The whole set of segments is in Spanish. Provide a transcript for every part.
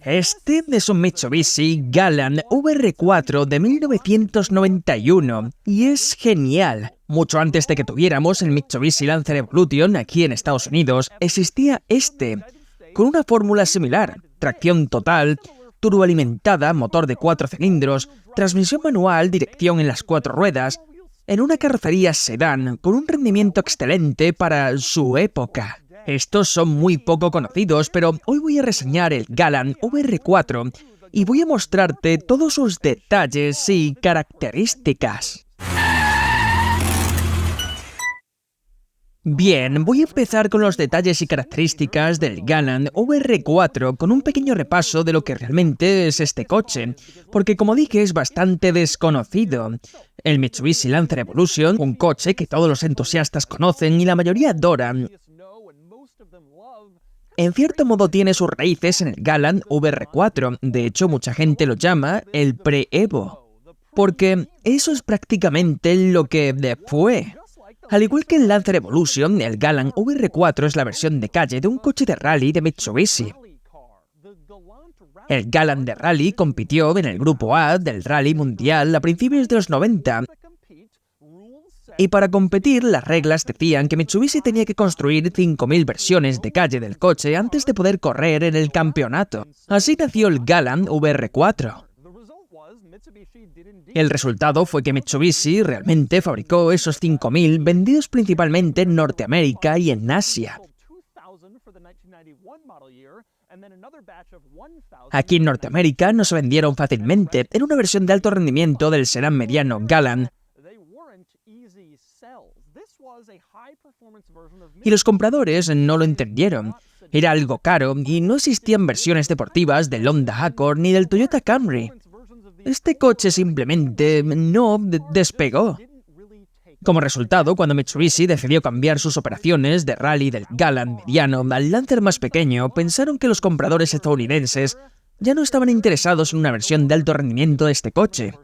Este es un Mitsubishi Galant VR4 de 1991 y es genial. Mucho antes de que tuviéramos el Mitsubishi Lancer Evolution aquí en Estados Unidos, existía este, con una fórmula similar: tracción total, turboalimentada, motor de 4 cilindros, transmisión manual, dirección en las 4 ruedas, en una carrocería sedán con un rendimiento excelente para su época. Estos son muy poco conocidos, pero hoy voy a reseñar el Galant VR4 y voy a mostrarte todos sus detalles y características. Bien, voy a empezar con los detalles y características del Galant VR4 con un pequeño repaso de lo que realmente es este coche, porque como dije es bastante desconocido. El Mitsubishi Lancer Evolution, un coche que todos los entusiastas conocen y la mayoría adoran, en cierto modo tiene sus raíces en el Galant VR4, de hecho mucha gente lo llama el pre-Evo, porque eso es prácticamente lo que fue. Al igual que el Lancer Evolution, el Galant VR4 es la versión de calle de un coche de rally de Mitsubishi. El Galant de rally compitió en el Grupo A del Rally Mundial a principios de los 90, y para competir las reglas decían que Mitsubishi tenía que construir 5.000 versiones de calle del coche antes de poder correr en el campeonato. Así nació el Galant VR4. El resultado fue que Mitsubishi realmente fabricó esos 5.000 vendidos principalmente en Norteamérica y en Asia. Aquí en Norteamérica no se vendieron fácilmente, en una versión de alto rendimiento del sedán mediano Galant, y los compradores no lo entendieron. Era algo caro y no existían versiones deportivas del Honda Accord ni del Toyota Camry. Este coche simplemente no despegó. Como resultado, cuando Mitsubishi decidió cambiar sus operaciones de rally del Galant mediano al Lancer más pequeño, pensaron que los compradores estadounidenses ya no estaban interesados en una versión de alto rendimiento de este coche.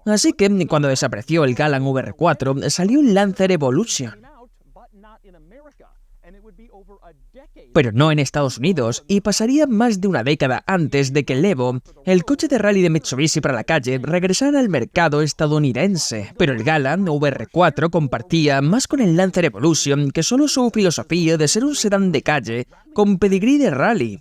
Así que, cuando desapareció el Galant VR4, salió el Lancer Evolution. Pero no en Estados Unidos, y pasaría más de una década antes de que el Evo, el coche de rally de Mitsubishi para la calle, regresara al mercado estadounidense. Pero el Galant VR4 compartía más con el Lancer Evolution que solo su filosofía de ser un sedán de calle con pedigrí de rally.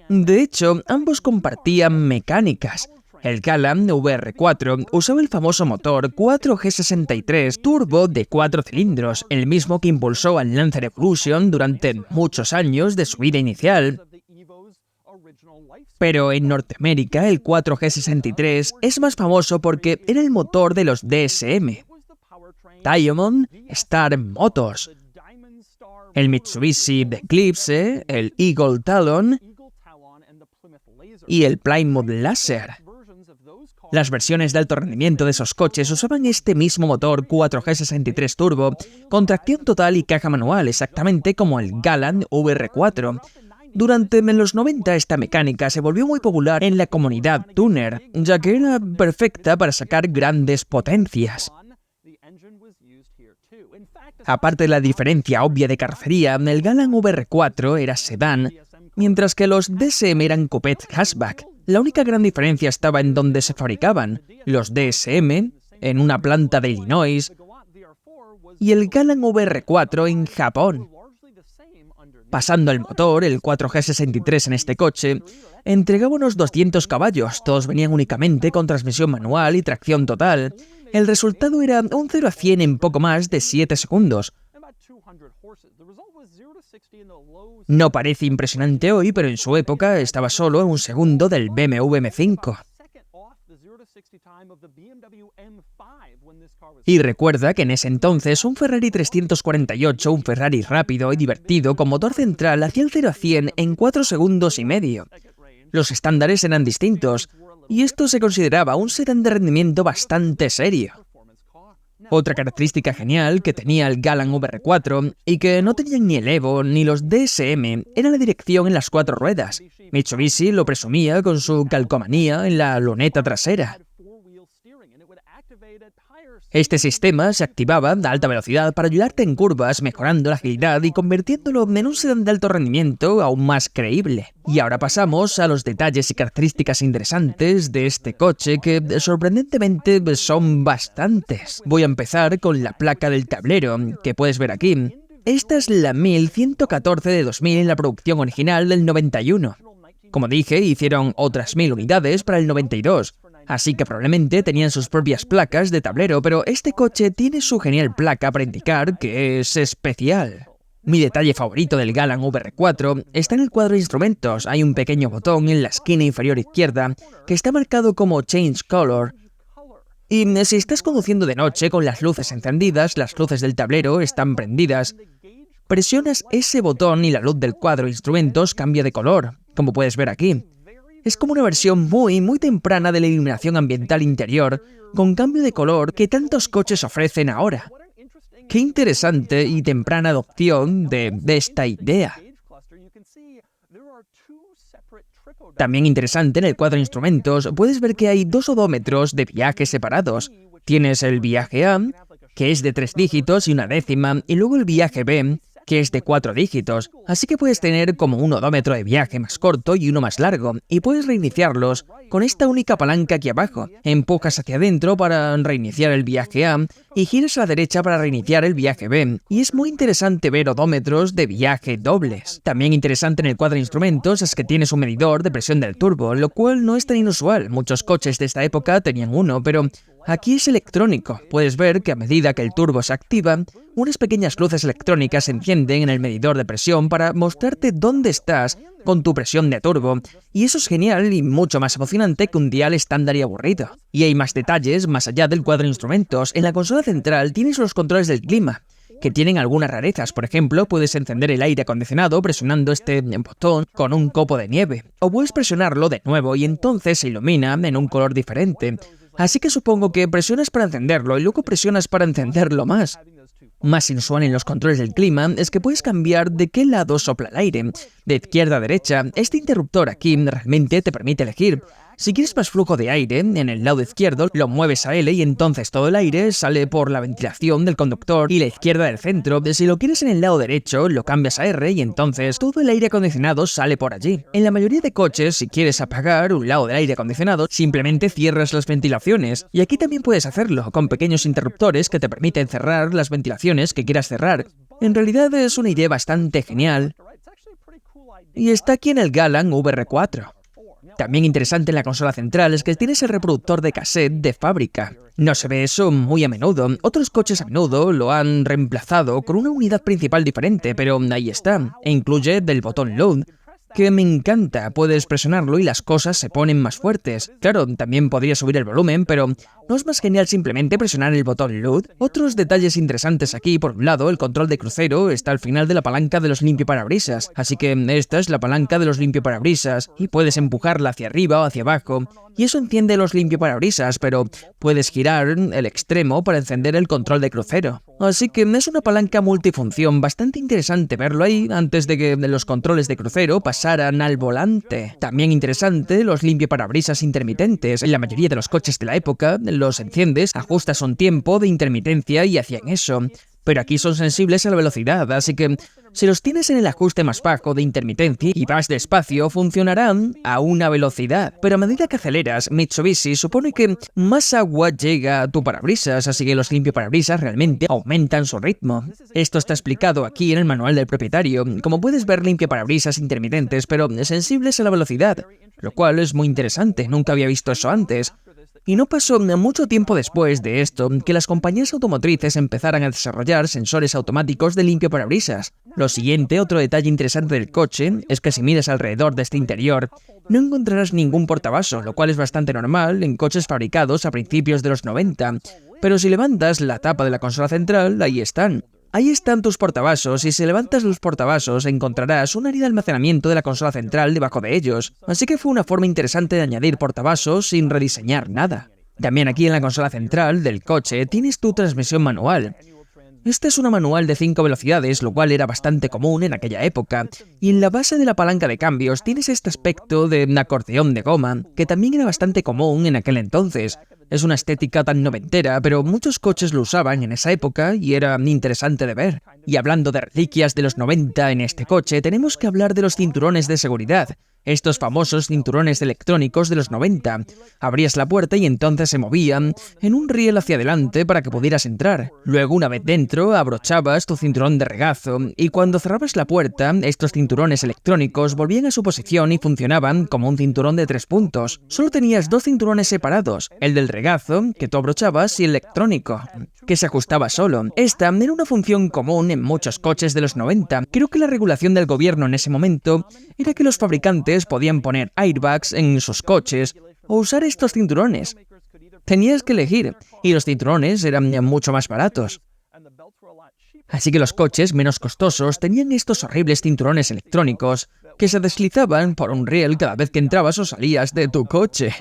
De hecho, ambos compartían mecánicas. El Galant VR4 usaba el famoso motor 4G63 turbo de 4 cilindros, el mismo que impulsó al Lancer Evolution durante muchos años de su vida inicial. Pero en Norteamérica el 4G63 es más famoso porque era el motor de los DSM, Diamond Star Motors, el Mitsubishi Eclipse, el Eagle Talon y el Plymouth Laser. Las versiones de alto rendimiento de esos coches usaban este mismo motor 4G63 turbo con tracción total y caja manual, exactamente como el Galant VR4. Durante los 90 esta mecánica se volvió muy popular en la comunidad tuner, ya que era perfecta para sacar grandes potencias. Aparte de la diferencia obvia de carrocería, el Galant VR4 era sedán, mientras que los DSM eran coupé hatchback. La única gran diferencia estaba en dónde se fabricaban: los DSM en una planta de Illinois y el Galant VR4 en Japón. Pasando al motor, el 4G63 en este coche entregaba unos 200 caballos, todos venían únicamente con transmisión manual y tracción total. El resultado era un 0 a 100 en poco más de 7 segundos. No parece impresionante hoy, pero en su época estaba solo a un segundo del BMW M5. Y recuerda que en ese entonces un Ferrari 348, un Ferrari rápido y divertido con motor central, hacía el 0 a 100 en 4 segundos y medio. Los estándares eran distintos, y esto se consideraba un sedán de rendimiento bastante serio. Otra característica genial que tenía el Galant VR4 y que no tenían ni el Evo ni los DSM era la dirección en las 4 ruedas. Mitsubishi lo presumía con su calcomanía en la luneta trasera. Este sistema se activaba a alta velocidad para ayudarte en curvas, mejorando la agilidad y convirtiéndolo en un sedán de alto rendimiento aún más creíble. Y ahora pasamos a los detalles y características interesantes de este coche que, sorprendentemente, son bastantes. Voy a empezar con la placa del tablero, que puedes ver aquí. Esta es la 1114 de 2000 en la producción original del 91. Como dije, hicieron otras 1000 unidades para el 92. Así que probablemente tenían sus propias placas de tablero, pero este coche tiene su genial placa para indicar que es especial. Mi detalle favorito del Galant VR4 está en el cuadro de instrumentos. Hay un pequeño botón en la esquina inferior izquierda que está marcado como Change Color. Y si estás conduciendo de noche con las luces encendidas, las luces del tablero están prendidas. Presionas ese botón y la luz del cuadro de instrumentos cambia de color, como puedes ver aquí. Es como una versión muy temprana de la iluminación ambiental interior, con cambio de color que tantos coches ofrecen ahora. ¡Qué interesante y temprana adopción de esta idea! También interesante, en el cuadro de instrumentos puedes ver que hay 2 odómetros de viaje separados. Tienes el viaje A, que es de 3 dígitos y una décima, y luego el viaje B, que es de 4 dígitos, así que puedes tener como un odómetro de viaje más corto y uno más largo, y puedes reiniciarlos con esta única palanca aquí abajo. Empujas hacia adentro para reiniciar el viaje A y giras a la derecha para reiniciar el viaje B, y es muy interesante ver odómetros de viaje dobles. También interesante en el cuadro de instrumentos es que tienes un medidor de presión del turbo, lo cual no es tan inusual. Muchos coches de esta época tenían uno, pero aquí es electrónico. Puedes ver que a medida que el turbo se activa, unas pequeñas luces electrónicas se encienden en el medidor de presión para mostrarte dónde estás con tu presión de turbo. Y eso es genial y mucho más emocionante que un dial estándar y aburrido. Y hay más detalles más allá del cuadro de instrumentos. En la consola central tienes los controles del clima, que tienen algunas rarezas. Por ejemplo, puedes encender el aire acondicionado presionando este botón con un copo de nieve. O puedes presionarlo de nuevo y entonces se ilumina en un color diferente. Así que supongo que presionas para encenderlo y luego presionas para encenderlo más. Más inusual en los controles del clima es que puedes cambiar de qué lado sopla el aire, de izquierda a derecha. Este interruptor aquí realmente te permite elegir. Si quieres más flujo de aire, en el lado izquierdo lo mueves a L y entonces todo el aire sale por la ventilación del conductor y la izquierda del centro. Si lo quieres en el lado derecho, lo cambias a R y entonces todo el aire acondicionado sale por allí. En la mayoría de coches, si quieres apagar un lado del aire acondicionado, simplemente cierras las ventilaciones. Y aquí también puedes hacerlo, con pequeños interruptores que te permiten cerrar las ventilaciones que quieras cerrar. En realidad es una idea bastante genial. Y está aquí en el Galant VR4. También interesante en la consola central es que tienes el reproductor de cassette de fábrica. No se ve eso muy a menudo. Otros coches a menudo lo han reemplazado con una unidad principal diferente, pero ahí está. E incluye del botón Load, que me encanta. Puedes presionarlo y las cosas se ponen más fuertes. Claro, también podría subir el volumen, pero ¿no es más genial simplemente presionar el botón Load? Otros detalles interesantes aquí. Por un lado, el control de crucero está al final de la palanca de los limpiaparabrisas, así que esta es la palanca de los limpiaparabrisas y puedes empujarla hacia arriba o hacia abajo. Y eso enciende los limpiaparabrisas, pero puedes girar el extremo para encender el control de crucero. Así que es una palanca multifunción, bastante interesante verlo ahí antes de que los controles de crucero pasaran al volante. También interesante los limpiaparabrisas intermitentes. En la mayoría de los coches de la época, los enciendes, ajustas un tiempo de intermitencia y hacían eso. Pero aquí son sensibles a la velocidad, así que si los tienes en el ajuste más bajo de intermitencia y vas despacio, funcionarán a una velocidad. Pero a medida que aceleras, Mitsubishi supone que más agua llega a tu parabrisas, así que los limpiaparabrisas realmente aumentan su ritmo. Esto está explicado aquí en el manual del propietario. Como puedes ver, limpiaparabrisas intermitentes, pero sensibles a la velocidad, lo cual es muy interesante, nunca había visto eso antes. Y no pasó mucho tiempo después de esto que las compañías automotrices empezaran a desarrollar sensores automáticos de limpiaparabrisas. Lo siguiente, otro detalle interesante del coche, es que si miras alrededor de este interior, no encontrarás ningún portavasos, lo cual es bastante normal en coches fabricados a principios de los 90. Pero si levantas la tapa de la consola central, ahí están. Ahí están tus portavasos y si levantas los portavasos encontrarás un área de almacenamiento de la consola central debajo de ellos. Así que fue una forma interesante de añadir portavasos sin rediseñar nada. También aquí en la consola central del coche tienes tu transmisión manual. Esta es una manual de 5 velocidades, lo cual era bastante común en aquella época. Y en la base de la palanca de cambios tienes este aspecto de acordeón de goma, que también era bastante común en aquel entonces. Es una estética tan noventera, pero muchos coches lo usaban en esa época y era interesante de ver. Y hablando de reliquias de los 90 en este coche, tenemos que hablar de los cinturones de seguridad. Estos famosos cinturones electrónicos de los 90. Abrías la puerta y entonces se movían en un riel hacia adelante para que pudieras entrar. Luego, una vez dentro, abrochabas tu cinturón de regazo y cuando cerrabas la puerta, estos cinturones electrónicos volvían a su posición y funcionaban como un cinturón de 3 puntos. Solo tenías 2 cinturones separados, el del regazo, que tú abrochabas, y el electrónico, que se ajustaba solo. Esta era una función común en muchos coches de los 90. Creo que la regulación del gobierno en ese momento era que los fabricantes podían poner airbags en sus coches o usar estos cinturones. Tenías que elegir, y los cinturones eran mucho más baratos. Así que los coches menos costosos tenían estos horribles cinturones electrónicos que se deslizaban por un riel cada vez que entrabas o salías de tu coche.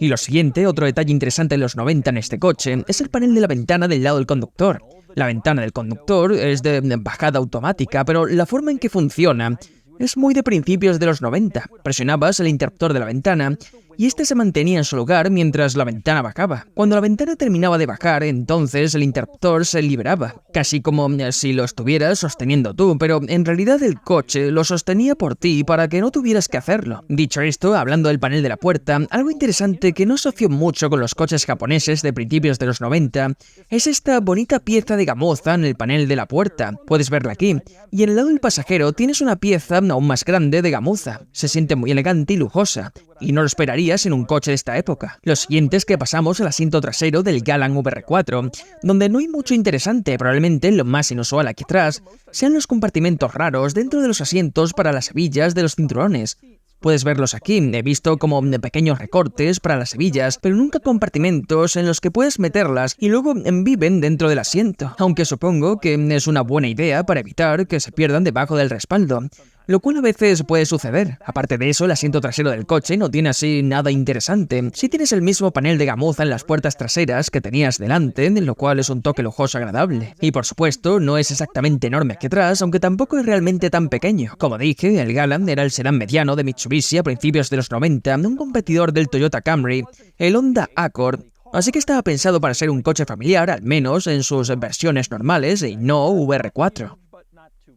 Y lo siguiente, otro detalle interesante de los 90 en este coche, es el panel de la ventana del lado del conductor. La ventana del conductor es de bajada automática, pero la forma en que funciona es muy de principios de los 90. Presionabas el interruptor de la ventana y este se mantenía en su lugar mientras la ventana bajaba. Cuando la ventana terminaba de bajar, entonces el interruptor se liberaba, casi como si lo estuvieras sosteniendo tú, pero en realidad el coche lo sostenía por ti para que no tuvieras que hacerlo. Dicho esto, hablando del panel de la puerta, algo interesante que no asocio mucho con los coches japoneses de principios de los 90 es esta bonita pieza de gamuza en el panel de la puerta. Puedes verla aquí. Y en el lado del pasajero tienes una pieza aún más grande de gamuza. Se siente muy elegante y lujosa. Y no lo esperarías en un coche de esta época. Lo siguiente es que pasamos al asiento trasero del Galant VR4, donde no hay mucho interesante. Probablemente lo más inusual aquí atrás sean los compartimentos raros dentro de los asientos para las hebillas de los cinturones. Puedes verlos aquí, he visto como pequeños recortes para las hebillas, pero nunca compartimentos en los que puedes meterlas y luego viven dentro del asiento, aunque supongo que es una buena idea para evitar que se pierdan debajo del respaldo, lo cual a veces puede suceder. Aparte de eso, el asiento trasero del coche no tiene así nada interesante. Sí tienes el mismo panel de gamuza en las puertas traseras que tenías delante, lo cual es un toque lujoso agradable. Y por supuesto, no es exactamente enorme aquí atrás, aunque tampoco es realmente tan pequeño. Como dije, el Galant era el sedán mediano de Mitsubishi a principios de los 90, un competidor del Toyota Camry, el Honda Accord, así que estaba pensado para ser un coche familiar, al menos en sus versiones normales y no VR4.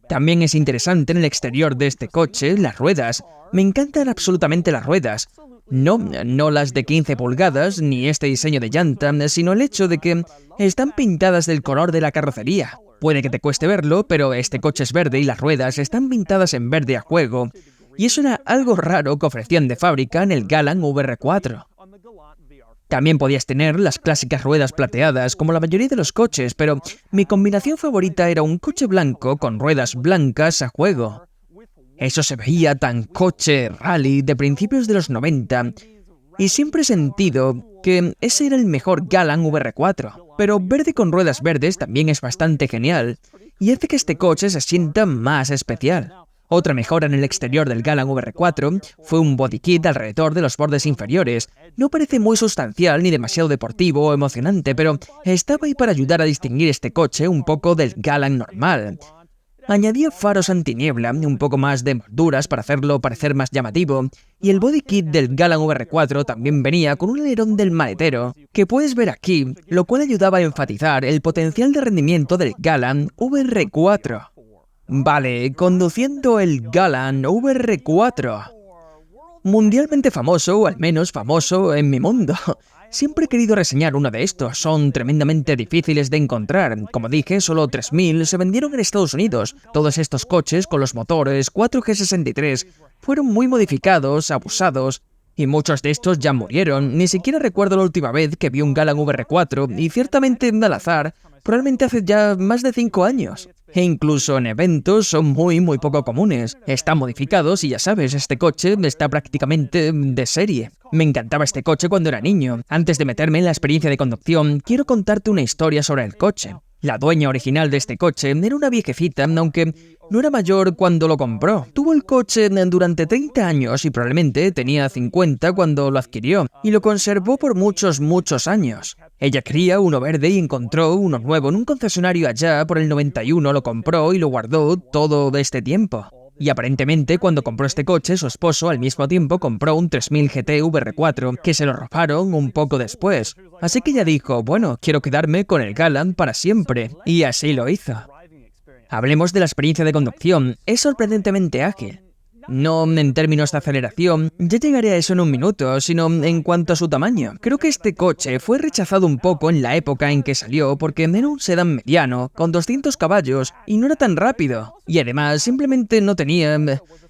También es interesante en el exterior de este coche las ruedas. Me encantan absolutamente las ruedas. No las de 15 pulgadas, ni este diseño de llanta, sino el hecho de que están pintadas del color de la carrocería. Puede que te cueste verlo, pero este coche es verde y las ruedas están pintadas en verde a juego. Y eso era algo raro que ofrecían de fábrica en el Galant VR4. También podías tener las clásicas ruedas plateadas, como la mayoría de los coches, pero mi combinación favorita era un coche blanco con ruedas blancas a juego. Eso se veía tan coche rally de principios de los 90, y siempre he sentido que ese era el mejor Galant VR4. Pero verde con ruedas verdes también es bastante genial, y hace que este coche se sienta más especial. Otra mejora en el exterior del Galant VR4 fue un body kit alrededor de los bordes inferiores. No parece muy sustancial ni demasiado deportivo o emocionante, pero estaba ahí para ayudar a distinguir este coche un poco del Galant normal. Añadía faros antiniebla, un poco más de molduras para hacerlo parecer más llamativo, y el body kit del Galant VR4 también venía con un alerón del maletero, que puedes ver aquí, lo cual ayudaba a enfatizar el potencial de rendimiento del Galant VR4. Vale, conduciendo el Galant VR4. Mundialmente famoso, o al menos famoso en mi mundo. Siempre he querido reseñar uno de estos, son tremendamente difíciles de encontrar. Como dije, solo 3.000 se vendieron en Estados Unidos. Todos estos coches con los motores 4G63 fueron muy modificados, abusados, y muchos de estos ya murieron. Ni siquiera recuerdo la última vez que vi un Galant VR4, y ciertamente al azar, probablemente hace ya más de 5 años. E incluso en eventos son muy poco comunes. Están modificados y ya sabes, este coche está prácticamente de serie. Me encantaba este coche cuando era niño. Antes de meterme en la experiencia de conducción, quiero contarte una historia sobre el coche. La dueña original de este coche era una viejecita, aunque no era mayor cuando lo compró. Tuvo el coche durante 30 años y probablemente tenía 50 cuando lo adquirió, y lo conservó por muchos años. Ella quería uno verde y encontró uno nuevo en un concesionario allá por el 91, lo compró y lo guardó todo este tiempo. Y aparentemente cuando compró este coche, su esposo al mismo tiempo compró un 3000 GT VR4, que se lo robaron un poco después. Así que ella dijo, bueno, quiero quedarme con el Galant para siempre. Y así lo hizo. Hablemos de la experiencia de conducción. Es sorprendentemente ágil. No en términos de aceleración, ya llegaré a eso en un minuto, sino en cuanto a su tamaño. Creo que este coche fue rechazado un poco en la época en que salió porque era un sedán mediano, con 200 caballos, y no era tan rápido. Y además, simplemente no tenía...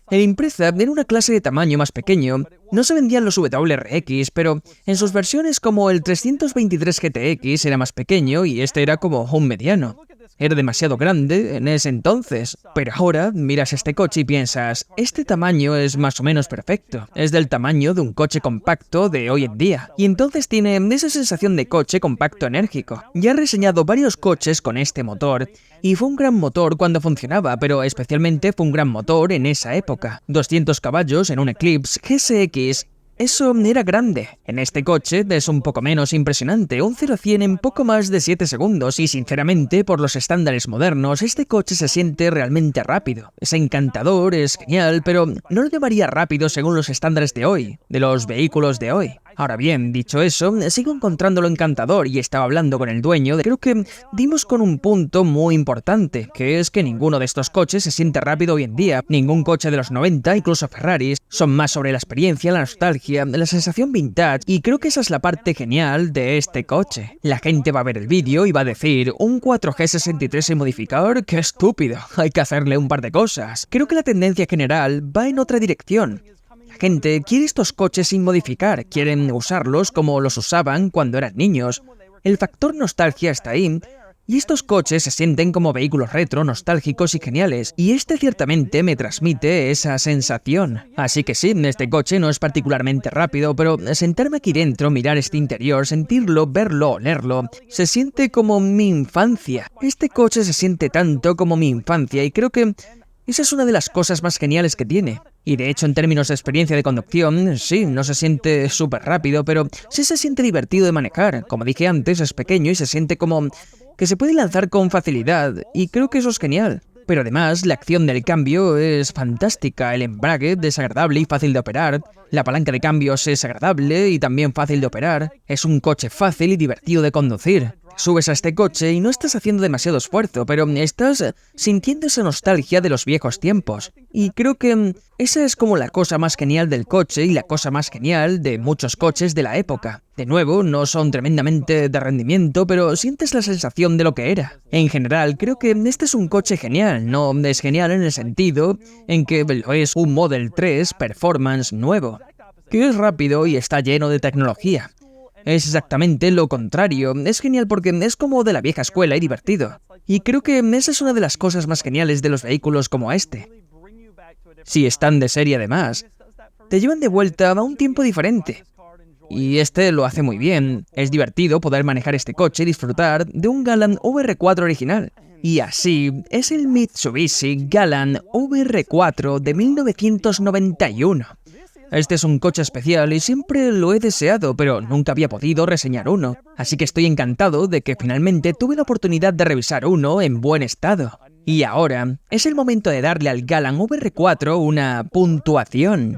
El Impreza era una clase de tamaño más pequeño. No se vendían los WRX, pero en sus versiones como el 323 GTX era más pequeño y este era como un mediano. Era demasiado grande en ese entonces, pero ahora miras este coche y piensas, este tamaño es más o menos perfecto. Es del tamaño de un coche compacto de hoy en día. Y entonces tiene esa sensación de coche compacto enérgico. Ya he reseñado varios coches con este motor, y fue un gran motor cuando funcionaba, pero especialmente fue un gran motor en esa época. 200 caballos en un Eclipse GSX. Eso era grande. En este coche es un poco menos impresionante, un 0 a 100 en poco más de 7 segundos y sinceramente, por los estándares modernos, este coche se siente realmente rápido. Es encantador, es genial, pero no lo llamaría rápido según los estándares de hoy, de los vehículos de hoy. Ahora bien, dicho eso, sigo encontrándolo encantador y estaba hablando con el dueño creo que dimos con un punto muy importante, que es que ninguno de estos coches se siente rápido hoy en día. Ningún coche de los 90, incluso Ferraris, son más sobre la experiencia, la nostalgia, la sensación vintage, y creo que esa es la parte genial de este coche. La gente va a ver el vídeo y va a decir, un 4G63 sin modificar, qué estúpido, hay que hacerle un par de cosas. Creo que la tendencia general va en otra dirección. La gente quiere estos coches sin modificar, quieren usarlos como los usaban cuando eran niños. El factor nostalgia está ahí, y estos coches se sienten como vehículos retro, nostálgicos y geniales, y este ciertamente me transmite esa sensación. Así que sí, este coche no es particularmente rápido, pero sentarme aquí dentro, mirar este interior, sentirlo, verlo, olerlo, se siente como mi infancia. Este coche se siente tanto como mi infancia y creo que esa es una de las cosas más geniales que tiene. Y de hecho, en términos de experiencia de conducción, sí, no se siente súper rápido, pero sí se siente divertido de manejar. Como dije antes, es pequeño y se siente como que se puede lanzar con facilidad, y creo que eso es genial. Pero además, la acción del cambio es fantástica, el embrague desagradable y fácil de operar, la palanca de cambios es agradable y también fácil de operar, es un coche fácil y divertido de conducir. Subes a este coche y no estás haciendo demasiado esfuerzo, pero estás sintiendo esa nostalgia de los viejos tiempos. Y creo que esa es como la cosa más genial del coche y la cosa más genial de muchos coches de la época. De nuevo, no son tremendamente de rendimiento, pero sientes la sensación de lo que era. En general, creo que este es un coche genial. No es genial en el sentido en que lo es un Model 3 Performance nuevo, que es rápido y está lleno de tecnología. Es exactamente lo contrario, es genial porque es como de la vieja escuela y divertido. Y creo que esa es una de las cosas más geniales de los vehículos como este. Si están de serie además, te llevan de vuelta a un tiempo diferente. Y este lo hace muy bien, es divertido poder manejar este coche y disfrutar de un Galant VR4 original. Y así es el Mitsubishi Galant VR4 de 1991. Este es un coche especial y siempre lo he deseado, pero nunca había podido reseñar uno. Así que estoy encantado de que finalmente tuve la oportunidad de revisar uno en buen estado. Y ahora es el momento de darle al Galant VR4 una puntuación.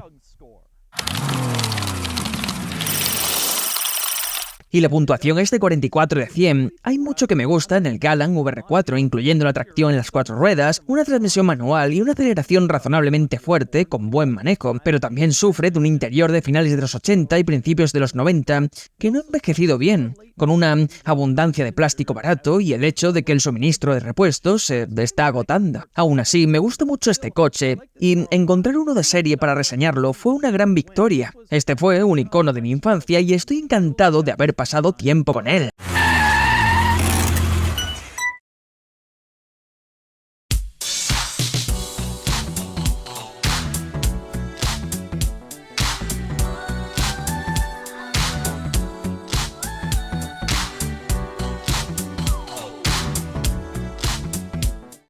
Y la puntuación es de 44 de 100. Hay mucho que me gusta en el Galant VR4, incluyendo la tracción en las 4 ruedas, una transmisión manual y una aceleración razonablemente fuerte con buen manejo, pero también sufre de un interior de finales de los 80 y principios de los 90 que no ha envejecido bien, con una abundancia de plástico barato y el hecho de que el suministro de repuestos se está agotando. Aún así, me gusta mucho este coche y encontrar uno de serie para reseñarlo fue una gran victoria. Este fue un icono de mi infancia y estoy encantado de haber pasado tiempo con él.